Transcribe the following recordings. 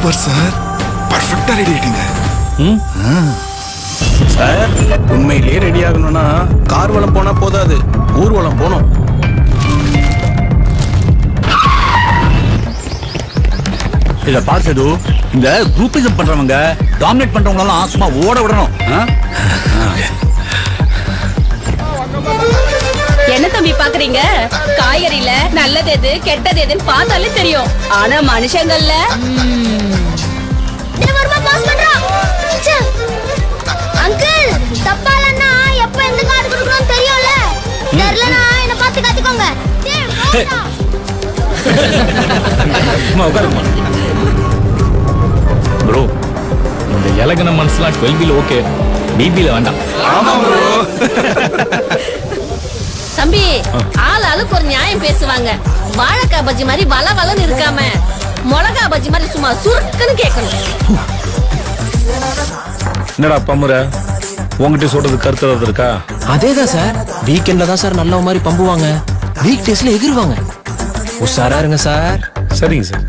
Super sir, பர்ஃபெக்டா ready ஆயிட்டீங்க. Sir உண்மையிலேயே ரெடி ஆகணும்னா கார்வலம் போனா போதாது, ஊர்வலம் போகணும். இத பார்த்தது இந்த குரூப்பிசம் பண்றவங்க டாமினேட் பண்றவங்க எல்லாம் சும்மா ஓட விடணும். என்ன தம்பி பாக்குறீங்க? காய்கறில நல்லது எது கெட்டது எதுன்னு பார்த்தாலே தெரியும். ஆனா மனுஷங்கள்ல அங்கிள் தப்பாலன்னா எப்ப எந்த கார்டு கொடுக்கணும்னு தெரியும்ல. தெரியலனா என்ன பார்த்து கத்திக்கோங்க. ப்ரோ இந்த இலகன மனசுலாம் 12 ஓகே, பிபில வேண்டாம். ஆமா ப்ரோ. தம்பி ஆளுக்கு ஒரு நியாயம் பேசுவாங்க. வாழைக்காய் பஜ்ஜி மாதிரி வள வளன்னு இருக்காம மிளகா பஜ்ஜி மாதிரி சும்மா சுருக்குன்னு கேட்கணும். என்னடா பம்புற, உங்ககிட்ட சொல்றது கருத்து ஏதாவது இருக்கா? அதேதான் சார், வீக்கெண்ட்ல தான் சார் நல்ல மாதிரி பம்புவாங்க, வீக் டேஸ்ல எகிருவாங்க. உஷாரா இருங்க சார். சரிங்க சார்.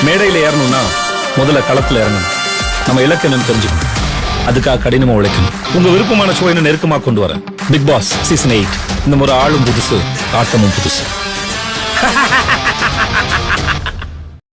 மேடையில் ஏறணும்னா முதல்ல களத்துல இறங்கணும். நம்ம இலக்கு என்னன்னு தெரிஞ்சுக்கணும், அதுக்காக கடினமா உழைக்கணும். உங்க விருப்பமான ஷோ என்ன நெருக்கமா கொண்டு வரேன். பிக் பாஸ் சீசன் 8 இந்த முறை ஆளும் புதுசு, ஆட்டமும் புதுசு.